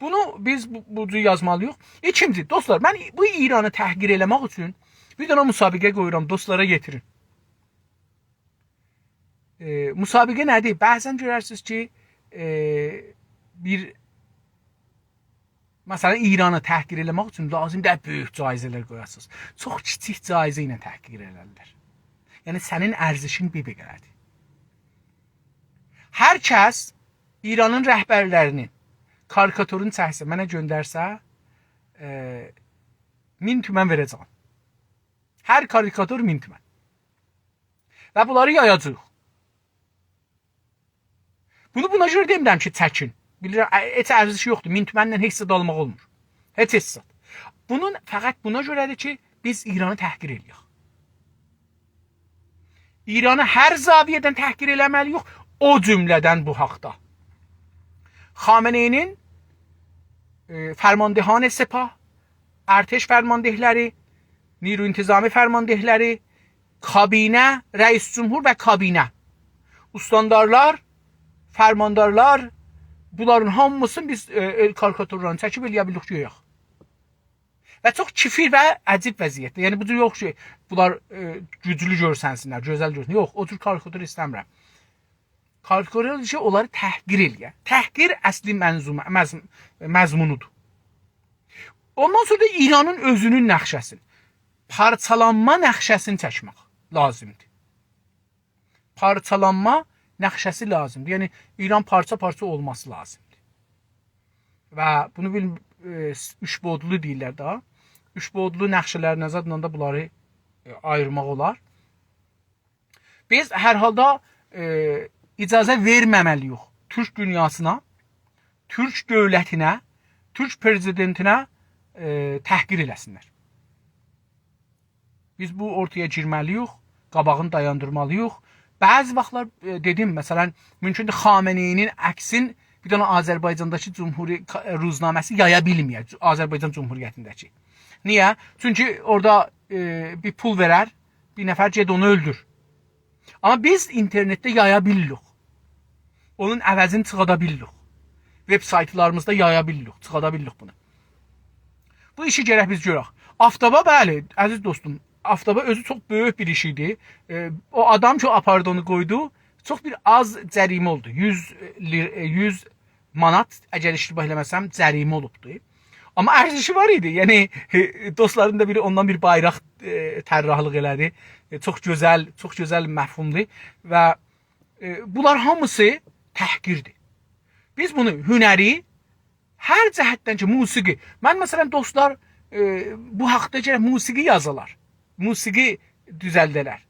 Bunu biz bu cür yazmalıyıq. İkinci, dostlar, mən bu İranı təhqir eləmək üçün bir dənə müsabiqə qoyuram, dostlara getirin. Müsabiqə nədir? Bəzən görərsiniz ki, məsələn, İranı təhqir eləmək üçün lazımdır böyük caizələr qoyasınız. Çox kiçik caizə ilə təhqir elərlər. Yəni, sənin ərzişin bir qədərdir. Hər kəs İranın rəhbərlərinin karikaturun çəksə, mənə göndərsə, 1000 tümən verəcəm. Hər karikatur 1000 tümən. Və bunları yayacaq. Bunu buna görə demirəm ki, çəkin. Bilirəm, heç ərzişi yoxdur. 1000 tümənlə heç zad almaq olmur. Heç zad. Bunun fəqət buna görədir ki, biz İranı təhqir eləyək. İranı hər zaviyədən təhqir eləməliyik, o cümlədən bu haqda. Xameneyinin fərmandehan sepah, ərteş fərmandehləri, Niru İntizami fərmandehləri, kabinə, rəis cümhur və kabinə, ustandarlar, fərmandarlar, bunların hamısını biz karikaturlarını çəkib eləyə bilirik ki, yox. Və çox kifir və əcib vəziyyətdə. Yəni, bu cür yox ki, bunlar güclü görsənsinlər, gözəl görsənsinlər. Yox, o cür karikatur istəmirəm. Karikatur ki, onları təhqir eləyə. Təhqir əsli məzmunudur. Ondan sonra da İranın özünün nəxşəsini, parçalanma nəxşəsini çəkmək lazımdır. Parçalanma nəxşəsi lazımdır. Yəni, İran parça-parça olması lazımdır. Və bunu üçbodlu deyirlər daha. Üçbodlu nəxşələrin əzadla da bunları ayırmaq olar. Biz hər halda icazə verməməliyik Türk dünyasına, Türk dövlətinə, Türk prezidentinə təhqir eləsinlər. Biz bu ortaya girməliyik, qabağını dayandırmalıyıq. Bəzi vaxtlar dedim, məsələn, mümkündür Xameneyinin əksin bir dənə Azərbaycandakı Cumhuri ruznaməsi yaya bilməyək, Azərbaycan Cumhuriyyətindəki. Niyə? Çünki orada bir pul verər, bir nəfər ged onu öldür. Amma biz internetdə yaya bilirik. Onun əvəzini çıxada bilirik. Web saytlarımızda yaya bilirik, çıxada bilirik bunu. Bu işi gərək biz görək. Aftaba, bəli, əziz dostum, Aftaba özü çox böyük bir iş idi. O adam ki, apardı onu qoydu, çox bir az cərimə oldu. 100 manat, əgər iştibah eləməsəm, cərimə olubdu. Amma ərzişi var idi. Yəni dostların da biri ondan bir bayraq tərrahlıq elədi. Çox gözəl məfhumdur və bunlar hamısı təhqirdir. Biz bunu hünəri hər cəhətdən ki, musiqi. Mən məsələn dostlar bu haqda gərək musiqi yazılar. Musiqi düzəldələr.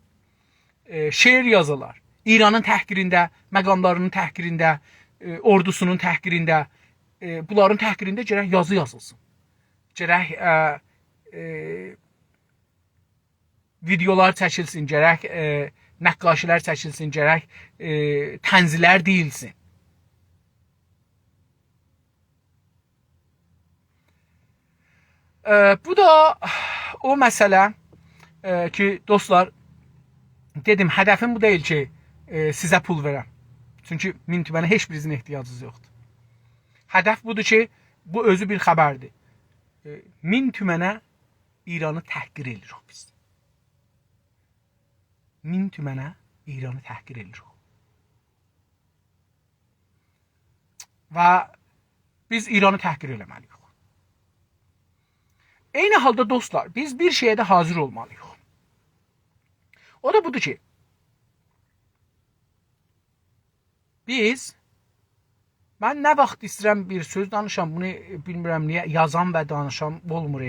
Şeir yazılar. İranın təhqirində, məqamlarının təhqirində, ordusunun təhqirində, bunların təhqirində gərək yazı yazılsın. Gərək videolar çəkilsin, gərək nəqqaşilər çəkilsin, gərək tənzilər deyilsin. Bu da o məsələ ki, dostlar, dedim, hədəfim bu deyil ki, sizə pul verəm. Çünki 1000 tümənə heç birinizin ehtiyacınız yoxdur. Hədəf budur ki, bu özü bir xəbərdir. 1000 tümənə İranı təhqir edirik biz. 1000 tümənə İranı təhqir edirik. Və biz İranı təhqir eləməliyik. Eyni halda dostlar, biz bir şeyə də hazır olmalıyıq. O da budur ki, mən nə vaxt istəyirəm bir söz danışam, bunu bilmirəm niyə yazam və danışam, olmur.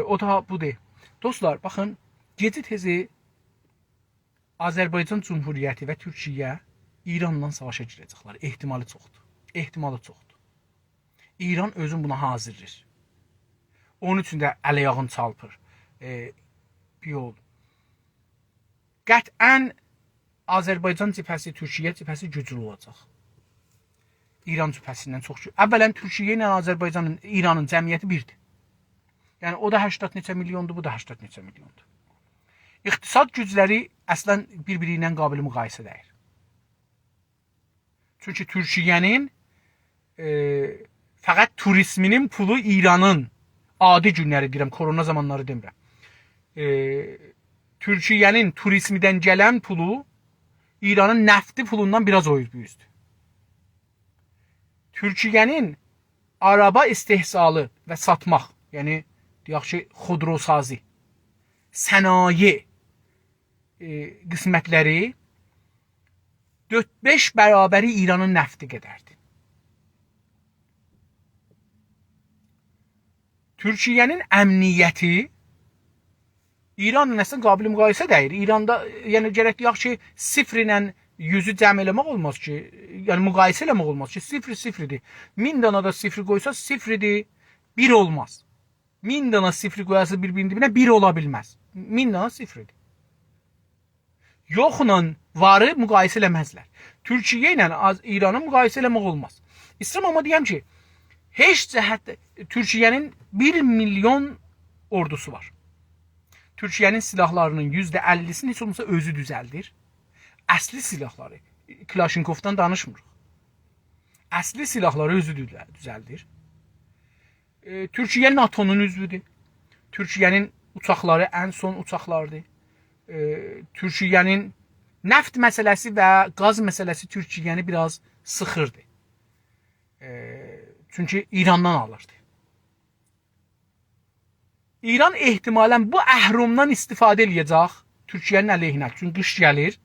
O da budur. Dostlar, baxın, gecə tezi Azərbaycan Cumhuriyyəti və Türkiyə İranla savaşa girəcəklər. Ehtimalı çoxdur. İran özün buna hazırdır. Onun üçün də əl-ayağını çalpır. Bir yol. Qətən Azərbaycan cibhəsi, Türkiyə cibhəsi güclü olacaq. İran cibhəsindən çox güclü. Əvvələn Türkiyə ilə Azərbaycanın, İranın cəmiyyəti birdir. Yəni o da 80 neçə milyondur, bu da 80 neçə milyondur. İqtisad gücləri əslən bir-biri ilə qabili müqayisə deyil. Çünki Türkiyənin fəqət turizminin pulu İranın adi günləri deyirəm, korona zamanları demirəm. Türkiyənin turizmidən gələn pulu İranın nəfti pulundan biraz böyüzdür. Türkiyənin araba istehsalı və satmaq, yəni deyək ki, xodrosazi, sənaye qismətləri 4-5 bərabəri İranın nəfti qədərdir. Türkiyənin əmniyyəti İranla əslən qabili müqayisə deyil. İranda yəni gərək deyək ki, 0 ilə 100-ü cəm eləmək olmaz ki, yəni müqayisə eləmək olmaz ki, 0-0-dir. 1000 dana da 0 qoysa 0-dir, 1 olmaz. 1000 dana 0 qoyası bir-birinin dibinə 1 ola bilməz. 1000 dana 0-dir. Yoxla varı müqayisə eləməzlər. Türkiyə ilə İranı müqayisə eləmək olmaz. İstəyirəm amma deyəm ki, heç cəhətdə Türkiyənin 1 milyon ordusu var. Türkiyənin silahlarının %50'sini heç olmasa özü düzəldir. Əsli silahları, Klashinkovdan danışmırıq. Əsli silahları özü düzəldir. Türkiyə NATO'nun üzvüdür. Türkiyənin uçaqları ən son uçaqlardır. Türkiyənin neft məsələsi və qaz məsələsi Türkiyəni biraz sıxırdı. Çünki İrandan alırdı. İran ehtimalən bu əhrumdan istifadə eləyəcək Türkiyənin əleyhinə. Çünki qış gəlir.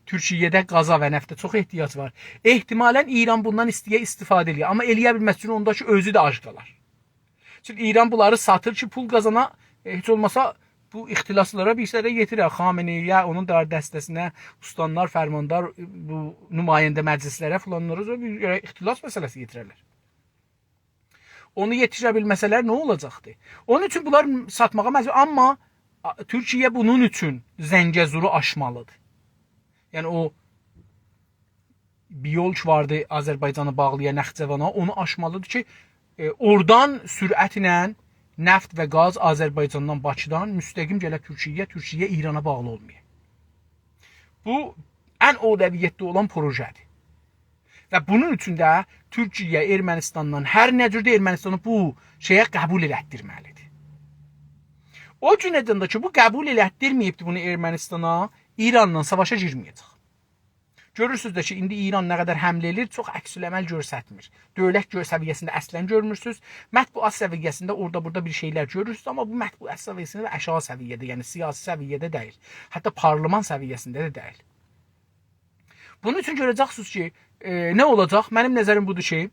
Türkiyədə qaza və nəftə çox ehtiyac var. Ehtimalən İran bundan istifadə eləyir. Amma eləyə bilməz üçün onda ki, özü də ac qalar. Çünki İran bunları satır ki, pul qazana, heç olmasa bu ixtilaslara bir sərə yetirər. Xameneyə, onun dar dəstəsinə, ustanlar, fərmandar, bu nümayəndə məclislərə filanlara bir ixtilas məsələsi yetirərlər. Onu yetirə bilməsələr nə olacaqdı? Onun üçün bunlar satmağa məcbur. Amma Türkiyə bunun üçün Zəngəzuru aşmalıdır. Yəni o bir yol vardı Azərbaycanı bağlayan Naxçıvana, onu aşmalıdır ki, oradan sürətlə neft və qaz Azərbaycandan, Bakıdan müstəqim gələ Türkiyə İrana bağlı olmuyor. Bu ən ədəbiyyətdə olan projədir. Və bunun üçün də Türkiyə Ermənistandan hər nə cürdə Ermənistanı bu şeyə qəbul elətdirməlidir. O cünədən də ki, bu qəbul elətdirməyibdir bunu Ermənistana, İranla savaşa girməyəcək. Görürsünüz də ki, indi İran nə qədər həmlə edir, çox əksül əməl göstərmir. Dövlət səviyyəsində əslən görmürsünüz. Mətbuat səviyyəsində orada-burada bir şeylər görürsünüz, amma bu mətbuat səviyyəsində aşağı səviyyədə, yəni siyasi səviyyədə deyil. Hətta parlament səviyyəsində də deyil. Bunun üçün görəcəksiniz ki, nə olacaq? Mənim nəzərim budur ki,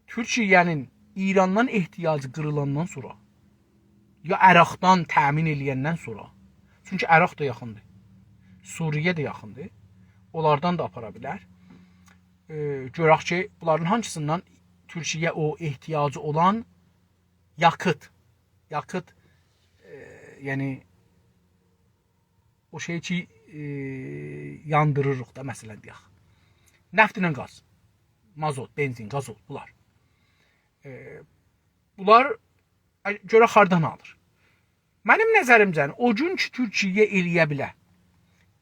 Türkiyənin İrandan ehtiyacı qırılandan sonra, ya Əraqdan təmin eləyəndən sonra, çünki Əraq da yaxındır, Suriyə də yaxındır, onlardan da apara bilər. Görək ki, bunların hansısından Türkiyə o ehtiyacı olan yakıt, yəni o şey ki, yandırırıq da, məsələn deyək. Nəft ilə qaz, mazot, benzin, qazol, bunlar. Bunlar görək hardan alır. Mənim nəzərimcə, o gün ki, Türkiyə eləyə bilər,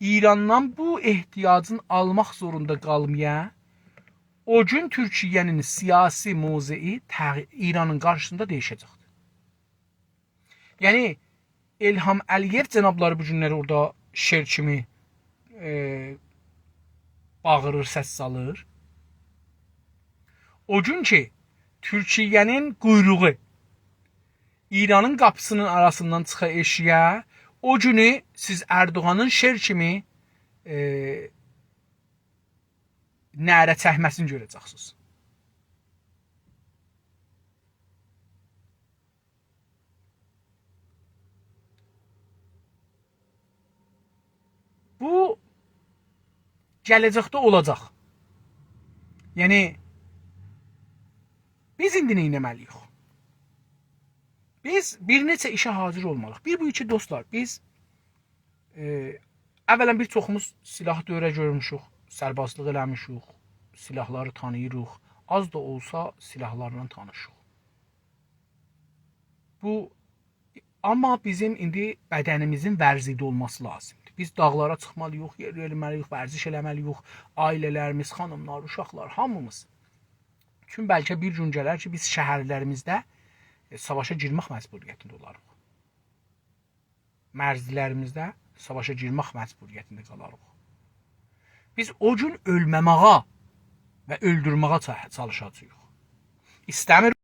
İrandan bu ehtiyacın almaq zorunda qalmaya, o gün Türkiyənin siyasi mövzei İranın qarşısında değişəcəkdir. Yəni, İlham Əliyev cənabları bu günləri orada şer kimi bağırır, səs salır. O gün ki, Türkiyənin quyruğu İranın qapısının arasından çıxa eşiyə, o günü siz Erdoğan'ın şer kimi nərə çəkməsini görəcəksiniz. Bu gələcəkdə olacaq. Yəni biz indi nə etməliyik? Biz bir neçə işə hazır olmalıyıq. Bir bu iki dostlar, biz əvvələn bir çoxumuz silah dövrə görmüşük, sərbazlıq eləmişik, silahları tanıyırıq, az da olsa silahlarla tanışıq. Amma bizim indi bədənimizin vərzidi olması lazımdır. Biz dağlara çıxmalıyıq, yerləməliyik, vərziş eləməliyik, ailələrimiz, xanımlar, uşaqlar, hamımız. Çünki bəlkə bir gün gələr ki, biz şəhərlərimizdə savaşa girmək məcburiyyətində olarıq. Mərzilərimizdə savaşa girmək məcburiyyətində qalarıq. Biz o gün ölməməyə və öldürməyə çalışacağıq. İstəmir